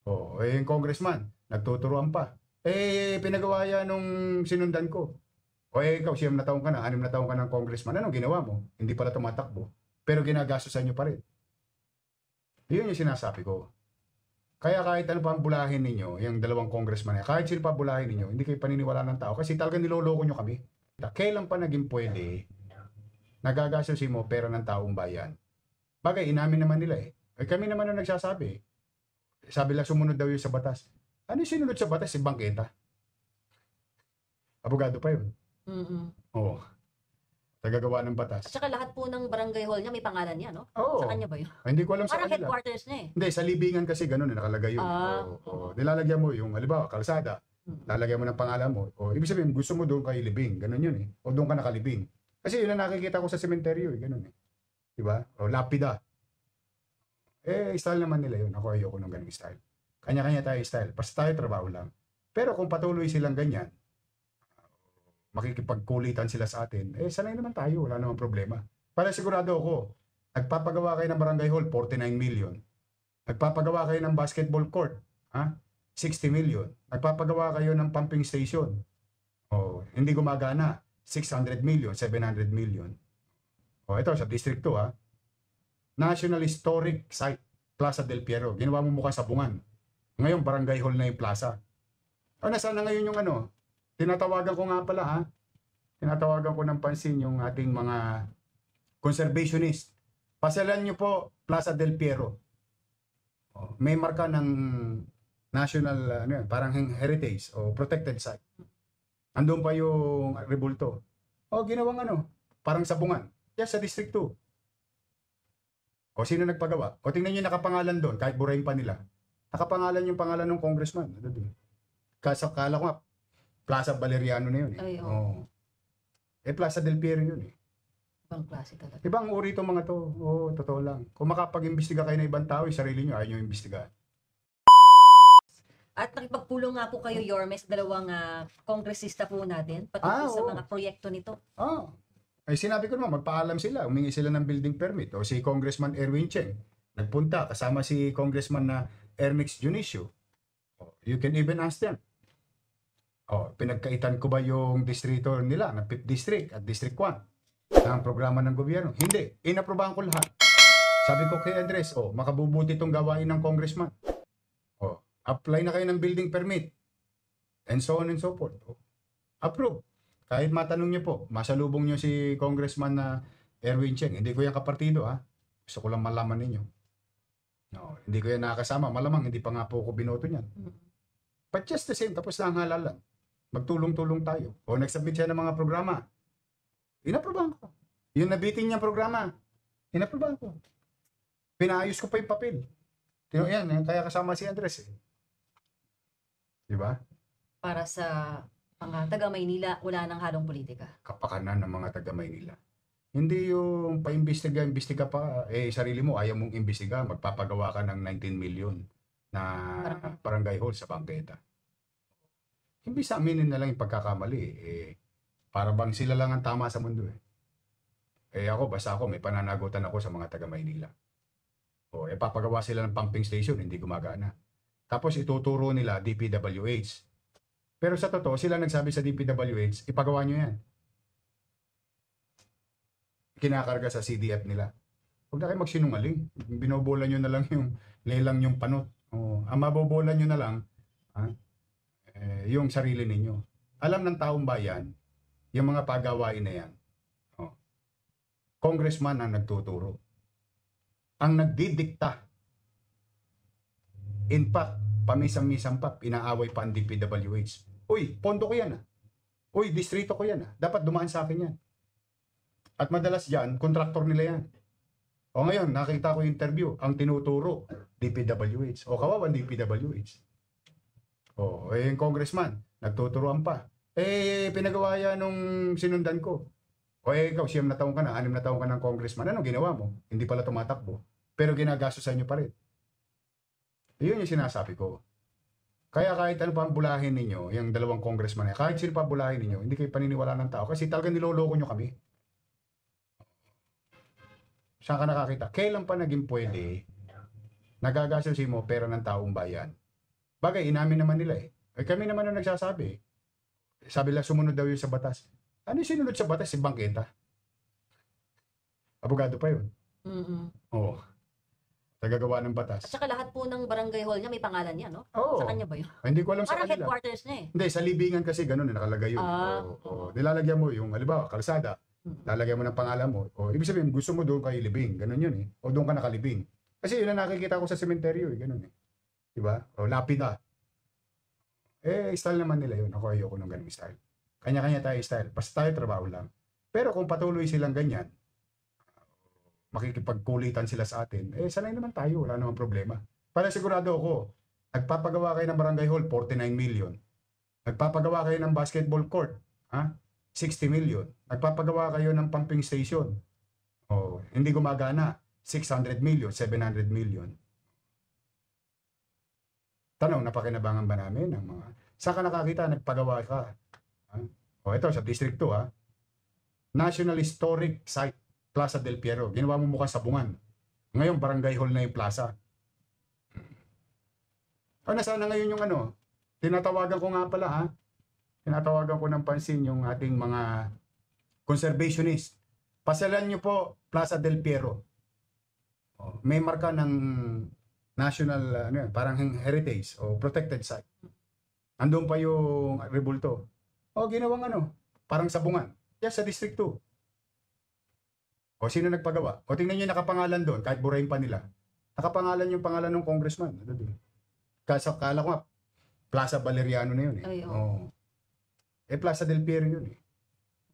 Oh, eh, yung congressman, nagtuturuan pa. Eh, pinagawa yan nung sinundan ko. O eh, ikaw, 7 na taon ka na, 6 na taon ka ng congressman. Anong ginawa mo? Hindi pala tumatakbo. Pero ginagastosan nyo pa rin. Yun yung sinasabi ko. Kaya kahit ano pa ang bulahin ninyo, yung dalawang congressman, kahit sino pa bulahin ninyo, hindi kayo paniniwala ng tao kasi talagang niloloko nyo kami. Kailan pa naging pwede, nagagastusin mo pera ng taong bayan? Bagay, inamin naman nila eh. Eh kami naman ang nagsasabi. Sabi lang sumunod daw yun sa batas. Ano yung sinunod sa batas? Si bangketa. Abogado pa yun. Oo. Tagagawa ng batas. At saka lahat po ng barangay hall niya may pangalan niya, no? Oo. Sa kanya ba yun? Hindi ko alam sa Parang kanila. headquarters niya eh. Hindi, sa libingan kasi ganun nakalagay yun. Oo. Nilalagyan mo yung, halimbawa, kalsada. Lalagyan mo ng pangalan mo. O, ibig sabihin, gusto mo doon kay libing. Ganun yun eh. O doon ka nakalibing. Kasi yun ang nakikita ko sa sementeryo eh. Ganun eh. Diba? O lapida. Eh, style naman nila yun. Ako ayoko ng ganung style. Kanya-kanya tayo style. Basta tayo trabaho lang. Pero kung patuloy silang ganyan, makikipagkulitan sila sa atin, eh sanay naman tayo, wala namang problema. Para sigurado ako, nagpapagawa kayo ng barangay hall, 49 million. Nagpapagawa kayo ng basketball court, 60 million. Nagpapagawa kayo ng pumping station, hindi gumagana, 600 million, 700 million. Ito sa District 2, National Historic Site, Plaza del Piero. Ginawa mo mukhang sabungan. Ngayon, barangay hall na yung plaza. Nasaan na ngayon yung tinatawagan ko nga pala tinatawagan ko ng pansin yung ating mga conservationist. Pasyalan nyo po Plaza del Piero. May marka ng national parang heritage o protected site. Andun pa yung rebulto. Ginawang parang sabungan. Yan sa District 2. Sino nagpagawa? Tingnan nyo yung nakapangalan doon, kahit burahin pa nila. Nakapangalan yung pangalan ng congressman. Kasakala ko nga, Plaza Valeriano na yun eh. Ay, Plaza del Piero yun eh. Ibang klase talaga. Ibang uri itong mga to. Totoo lang. Kung makapag-imbestiga kayo ng ibang tao, sarili nyo, ayaw nyo imbestiga. At nakipagpulong nga po kayo, Yormes, dalawang kongresista po natin, patungkol sa mga proyekto nito. Ay sinabi ko naman, magpaalam sila. Humingi sila ng building permit. O si Congressman Erwin Cheng, nagpunta kasama si Congressman na Ernix Junicio. You can even ask them. Pinagkaitan ko ba yung distrito nila ng 5th District at District 1 ng programa ng gobyerno? Hindi. Inaprobahan ko lahat. Sabi ko kay Andres, makabubuti itong gawain ng congressman. Apply na kayo ng building permit. And so on and so forth. Approve. Kahit matanong nyo po, masalubong nyo si Congressman na Erwin Cheng. Hindi ko yan kapartido Gusto ko lang malaman ninyo. Hindi ko yan nakakasama. Malamang hindi pa nga po ako binoto niyan. But just the same, tapos na ang halalan. Magtulong-tulong tayo. Nagsubmit siya ng mga programa. Inaprobahan ko. Yung nabitin niyang programa, inaprobahan ko. Pinaayos ko pa yung papel. Yan, kaya kasama si Andres eh. Diba? Para sa mga taga-Maynila, wala nang halong politika. Kapakanan ng mga taga-Maynila. Hindi yung pa-imbestiga pa, sarili mo, ayaw mong imbestiga, magpapagawa ka ng 19 million na barangay hall sa bangketa. Hindi sa aminin na lang yung pagkakamali. Para bang sila lang ang tama sa mundo eh. Basta ako, may pananagutan ako sa mga taga-Maynila. Papagawa sila ng pumping station, hindi gumagana. Tapos ituturo nila DPWH. Pero sa totoo, sila nagsabi sa DPWH, ipagawa nyo yan. Kinakarga sa CDF nila. Huwag na kayo magsinungaling. Binobola nyo na lang yung lelang yung panot. Ang mabobola nyo na lang, yung sarili ninyo. Alam ng taong bayan, yung mga pagawain na yan. Congressman ang nagtuturo. Ang nagdidikta. In fact, pamisang-misang pa, pinaaway pa ang DPWH. Uy, pondo ko yan Uy, distrito ko yan Dapat dumaan sa akin yan. At madalas dyan, kontraktor nila yan. Ngayon, nakita ko yung interview, ang tinuturo, DPWH. Kawawan DPWH. Yung congressman, nagtuturuan pa. Pinagawa yan nung sinundan ko. Ikaw, 7 na taon ka na, 6 na taon ka ng congressman. Anong ginawa mo? Hindi pala tumatakbo. Pero ginagastosan nyo pa rin. Yun yung sinasabi ko. Kaya kahit ano pa ang bulahin ninyo, yung dalawang congressman, kahit sino pa bulahin ninyo, hindi kayo paniniwala ng tao. Kasi talagang niloloko nyo kami. Saan ka nakakita? Kailan pa naging pwede nagagastusin mo pera ng taong bayan? Bagay, inamin naman nila eh. Eh kami naman ang nagsasabi. Sabi lang sumunod daw yun sa batas. Ano yung sinunod sa batas? Si bangketa. Abogado pa yun. Mm. Oo. Tagagawa ng At batas. saka lahat po ng barangay hall niya may pangalan niya, no? Oo. Sa kanya ba yun? Hindi ko alam sa Parang kanila. headquarters niya eh. Hindi, sa libingan kasi ganun nakalagay yun. Ah, Oo. Nilalagyan mo yung, halimbawa, kalsada. Lalagyan mo ng pangalan mo. O, ibig sabihin, gusto mo doon kay libing. Ganun yun eh. O doon ka nakalibing. Kasi yun ang nakikita ko sa sementeryo eh. Ganun eh. Diba? O lapida. Eh, style naman nila yun. Ako ayoko ng ganung style. Kanya-kanya tayo style. Basta tayo trabaho lang. Pero kung patuloy silang ganyan, makikipagkulitan sila sa atin, eh sanay naman tayo. Wala namang problema. Para sigurado ako, nagpapagawa kayo ng barangay hall, 49 million. Nagpapagawa kayo ng basketball court, 60 million. Nagpapagawa kayo ng pumping station. Oh, hindi gumagana, 600 million, 700 million. Tanong, napakinabangan ba namin ng mga... Saan ka nakakita, nagpagawa ka? O ito, sa District 2, National Historic Site, Plaza del Piero. Ginawa mo mukhang sabungan. Ngayon, barangay hall na yung plaza. O, nasaan na ngayon yung ano? Tinatawagan ko nga pala, Tinatawagan ko ng pansin yung ating mga conservationist. Pasyalan nyo po, Plaza del Piero. O, may marka ng national, parang heritage o protected site. Andun pa yung rebulto. O, ginawang parang sabungan. Yes, sa District 2. O, sino nagpagawa? O, tingnan nyo yung nakapangalan doon, kahit burahin pa nila. Nakapangalan yung pangalan ng congressman. Kasi kala ko nga, Plaza Valeriano na yun eh. Ay, oh. Eh, Plaza del Piero yun eh.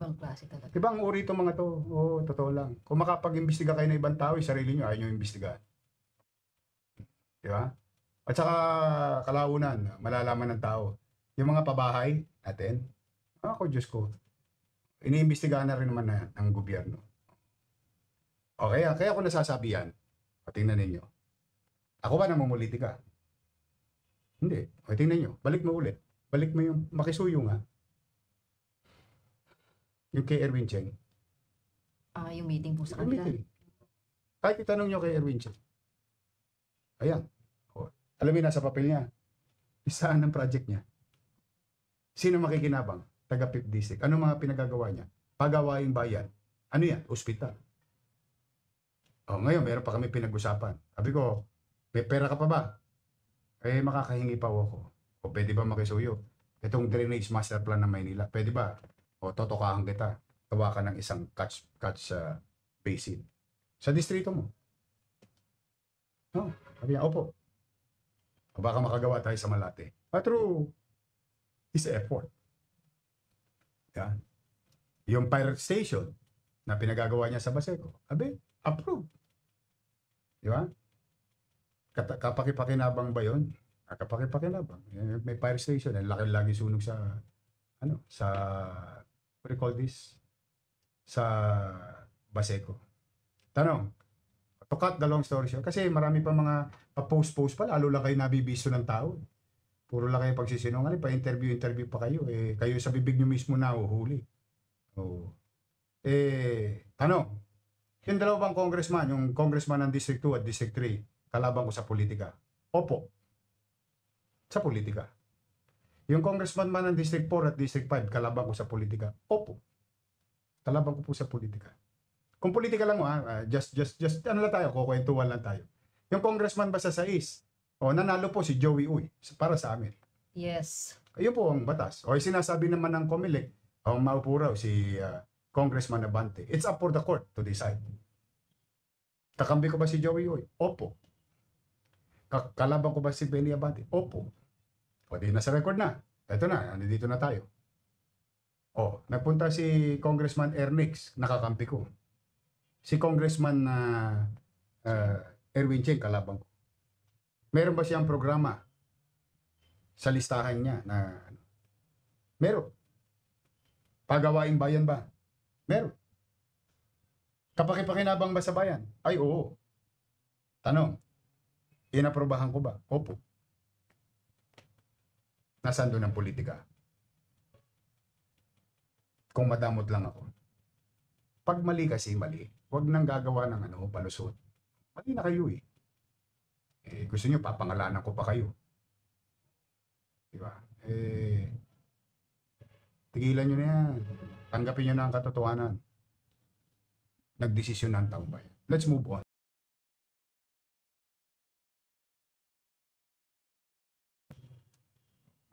Ibang klase talaga. Ibang uri itong mga to. Oo, totoo lang. Kung makapag-imbestiga kayo ng ibang tao, sarili nyo, ayaw nyo imbestigahan. Di ba? At saka, kalaunan, malalaman ng tao. Yung mga pabahay natin, ako, Diyos ko, iniimbestigahan na rin naman ng gobyerno. Okay, kaya ako nasasabi yan. Tingnan ninyo. Ako ba namumulitika? Hindi. O, tingnan nyo. Balik mo ulit. Balik mo yung makisuyo nga. Yung kay Erwin Cheng. Yung meeting po sa Yung kanila. meeting. Kahit itanong nyo kay Erwin Cheng. Ayan. O, alam mo nasa papel niya. Isaan ng project niya. Sino makikinabang? Taga 5th District. Ano mga pinagagawa niya? Pagawaing bayan. Ano yan? Ospital. O, ngayon, meron pa kami pinag-usapan. Sabi ko, may pera ka pa ba? Eh, makakahingi pa ako. O, pwede ba makisuyo? Itong drainage master plan ng Maynila. Pwede ba? O, totokahan kita. Tawa ka ng isang catch basin. Sa distrito mo. No, sabi niya, opo. O, baka makagawa tayo sa Malate. True. Is effort. Yan. Yung pirate station na pinagagawa niya sa Baseco, approve. Di ba? Kapakipakinabang ba yun? Kapakipakinabang. May fire station. Lagi sunog sa, what do you call this? Sa Baseco. Tanong, to cut the long story short, kasi marami pa mga pa-post pa, lalo lang kayo nabibisto ng tao. Puro lang kayo pagsisinungaling, pa-interview pa kayo. Eh, kayo sa bibig nyo mismo na uhuli. Oh. Tanong, yung dalawang congressman, yung congressman ng District 2 at District 3, kalaban ko sa politika. Opo. Sa politika. Yung congressman man ng District 4 at District 5, kalaban ko sa politika. Opo. Kalaban ko po sa politika. Kung politika lang mo, just lang tayo, kukwentuhan lang tayo. Yung congressman ba sa 6, nanalo po si Joey Uy, para sa amin. Yes. Ayun po ang batas. O sinasabi naman ng COMELEC, maupo raw si Congressman Abante. It's up for the court to decide. Kakambi ko ba si Joey Uy? Opo. Kalaban ko ba si Benny Abante? Opo. O di nasa record na. Ito na, nandito na tayo. Nagpunta si Congressman Ernix, nakakampi ko. Si Congressman Erwin Cheng, kalaban ko. Meron ba siyang programa sa listahan niya na meron? Pagawaing bayan ba? Meron. Kapakipakinabang ba sa bayan? Ay, oo. Tanong, inaprobahan ko ba? Opo. Nasaan doon ang politika? Kung madamot lang ako. Pag mali kasi mali, huwag nang gagawa ng palusot. Mali na kayo eh. Gusto nyo, papangalanan ko pa kayo. Di ba? Tigilan nyo na yan. Tanggapin nyo na ang katotohanan. Nagdesisyon na ang taong bayan. Let's move on.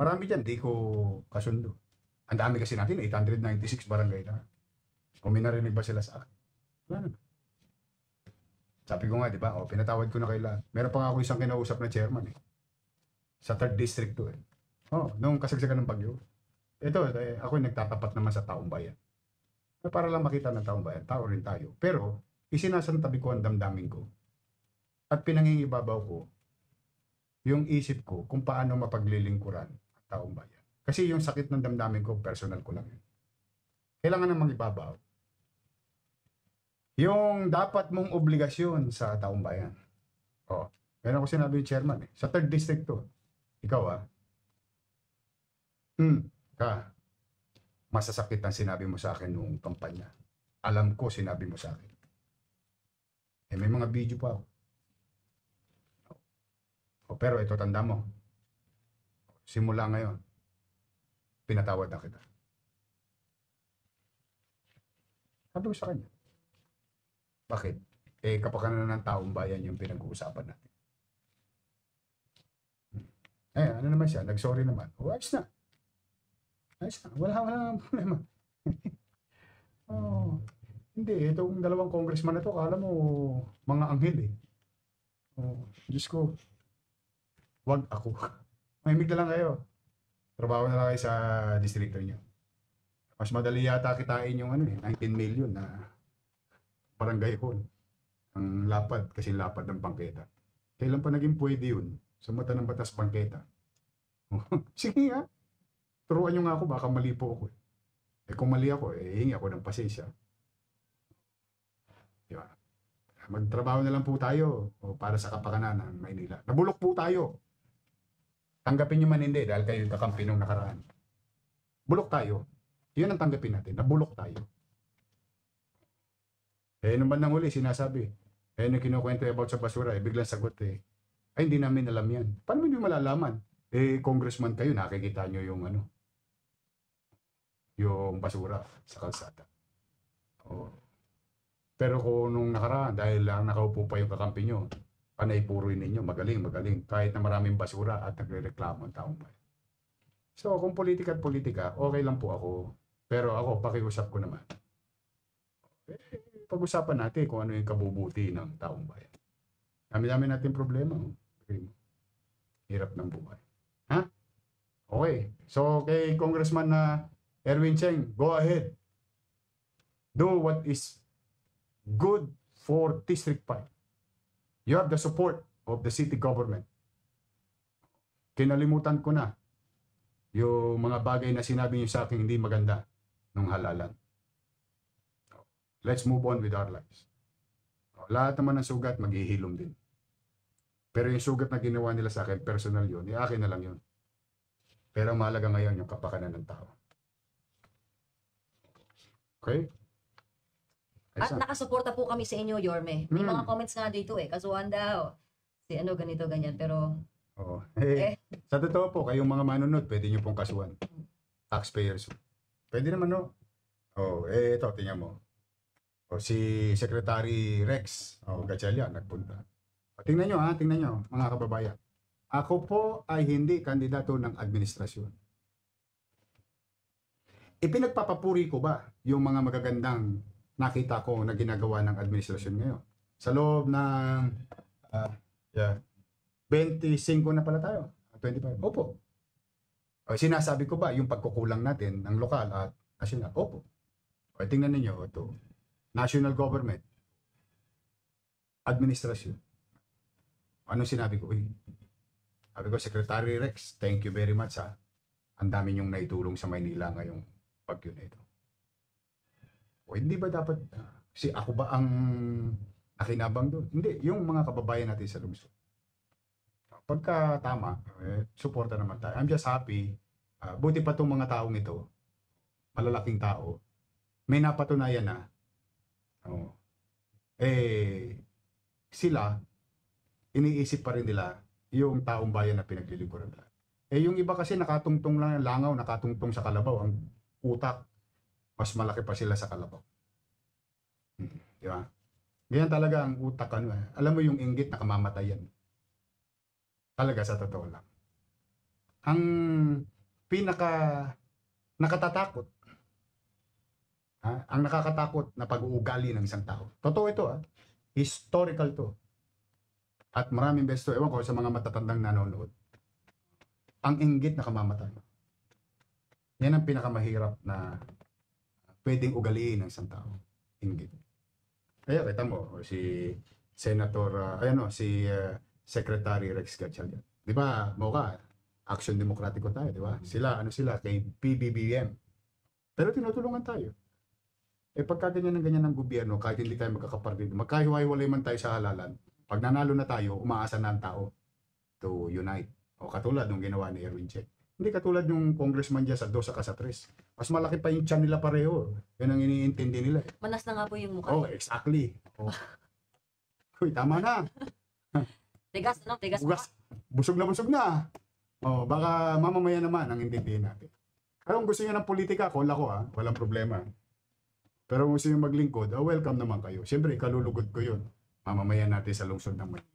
Marami dyan, di ko kasundo. Ang dami kasi natin, 896 barangay na. Kung may narinig ba sila sa akin? Wala naman. Sabi ko nga, di ba? Pinatawad ko na kayo lahat. Meron pa nga ako isang kinausap na chairman eh. Sa 3rd district to eh. Nung kasagsagan ng bagyo. Ito, ako yung nagtatapat naman sa taong bayan. Para lang makita ng taong bayan, tao rin tayo. Pero, isinasantabi ko ang damdamin ko. At pinangingibabaw ko yung isip ko kung paano mapaglilingkuran ang taong bayan. Kasi yung sakit ng damdamin ko, personal ko lang yun. Kailangan namang ibabaw yung dapat mong obligasyon sa taong bayan. Meron ako sinabi yung chairman eh. Sa 3rd district to. Ikaw masasakit ang sinabi mo sa akin noong kampanya. Alam ko sinabi mo sa akin. May mga video pa ako. Pero ito tanda mo. Simula ngayon, pinatawad na kita. Sabi ko sa kanya. Bakit? Kapakanan ng taong bayan yung pinag-uusapan natin. Ano naman siya? Nag-sorry naman. Ayos na. Wala nang problema. Hindi. Itong dalawang congressman na to, kala mo mga anghel eh. Diyos ko. Wag ako. Mahimik na lang kayo. Trabaho na lang kayo sa distrito nyo. Mas madali yata kitain yung 19 million na barangay hall. Ang lapad, kasi lapad ng bangketa. Kailan pa naging pwede yun? Sa mata ng batas bangketa. Sige nga. Turuan nyo nga ako, baka mali po ako. Kung mali ako, hingi ako ng pasensya. Diba? Magtrabaho na lang po tayo para sa kapakanan ng Maynila. Nabulok po tayo. Tanggapin nyo man hindi dahil kayo yung kakampi nung nakaraan. Bulok tayo. Yun ang tanggapin natin. Nabulok tayo. Nung bandang huli, sinasabi. Nung kinukwento about sa basura, biglang sagot ay hindi namin alam yan. Paano hindi malalaman? Congressman kayo, nakikita nyo yung yung basura sa kalsada. Pero kung nung nakaraan, dahil lang nakaupo pa yung kakampi nyo, panay puroy ninyo, magaling. Kahit na maraming basura at nagre-reklamo ang taong bayan. So, kung politika at politika, okay lang po ako. Pero ako, pakiusap ko naman. Pag-usapan natin kung ano yung kabubuti ng taong bayan. Dami-dami natin problema. Hirap ng buhay. Okay. So, kay Congressman na Erwin Cheng, go ahead. Do what is good for District 5. You have the support of the city government. Kinalimutan ko na yung mga bagay na sinabi niyo sa akin hindi maganda nung halalan. Let's move on with our lives. Lahat naman ng sugat, maghihilom din. Pero yung sugat na ginawa nila sa akin, personal yun. Akin na lang yun. Pero ang mahalaga ngayon yung kapakanan ng tao. Okay? At nakasuporta po kami sa inyo, Yorme. May mga comments nga dito kasuhan daw. Si ganito, ganyan. Pero... Sa totoo po, kayong mga manunod, pwede nyo pong kasuhan. Taxpayers. Pwede naman, no? Ito, tingnan mo. Si Secretary Rex, Gatchalian, nagpunta. Tingnan nyo, mga kababayan. Ako po ay hindi kandidato ng administrasyon. Ipinagpapapuri ko ba yung mga magagandang nakita ko na ginagawa ng administrasyon ngayon? Sa loob ng 25 na pala tayo. 25. Opo. Sinasabi ko ba yung pagkukulang natin ng lokal at national? Opo. Tingnan ninyo ito. National government. Administrasyon. Anong sinabi ko? Sabi ko, Secretary Rex, thank you very much ha. Ang dami niyong naitulong sa Maynila ngayong bagyo na ito. Hindi ba dapat, ako ba ang nakinabang doon? Hindi, yung mga kababayan natin sa lungsod. Pagka tama, suporta naman tayo. I'm just happy. Buti pa itong mga taong ito, malalaking tao, may napatunayan na, sila, iniisip pa rin nila yung taong bayan na pinaglilingkuran nila. Eh yung iba kasi nakatungtong lang, langaw, nakatungtong sa kalabaw. Ang utak, mas malaki pa sila sa kalabaw. Di ba? Ganyan talaga ang utak. Ano, eh. Alam mo yung inggit na kamamatayan. Talaga sa totoo lang. Ang pinaka nakatatakot, ang nakakatakot na pag-uugali ng isang tao. Totoo ito, historical to. At maraming beses to, ewan ko sa mga matatandang nanonood. Ang inggit na kamamatay. Yan ang pinakamahirap na pwedeng ugaliin ng isang tao. Inggit. Kaya kita mo, si Senator, si Secretary Rex Gatchalian. Di ba, Mocha, Action Demokratiko tayo, di ba? Sila kay PBBM. Pero tinutulungan tayo. Eh pagka ganyan ng gobyerno, kahit hindi tayo magkakapartido, magkahiwa-hiwalay man tayo sa halalan, pag nanalo na tayo, umaasa na ang tao to unite. O katulad nung ginawa ni Erwin Che. Hindi katulad yung congressman dyan sa 2 sa 3. Mas malaki pa yung tiyan nila pareho. Yan ang iniintindi nila. Manas na nga po yung mukha. Oh, exactly. Oh. Uy, tama na. Tigas, no? Tigas. Ugas. Busog na. Oh, baka mamamaya naman ang intindihin natin. Kung gusto niyo ng politika, call ako walang problema. Pero kung gusto niyo maglingkod, welcome naman kayo. Siyempre, kalulugod ko yun. Mamamaya natin sa lungsod ng Maynila.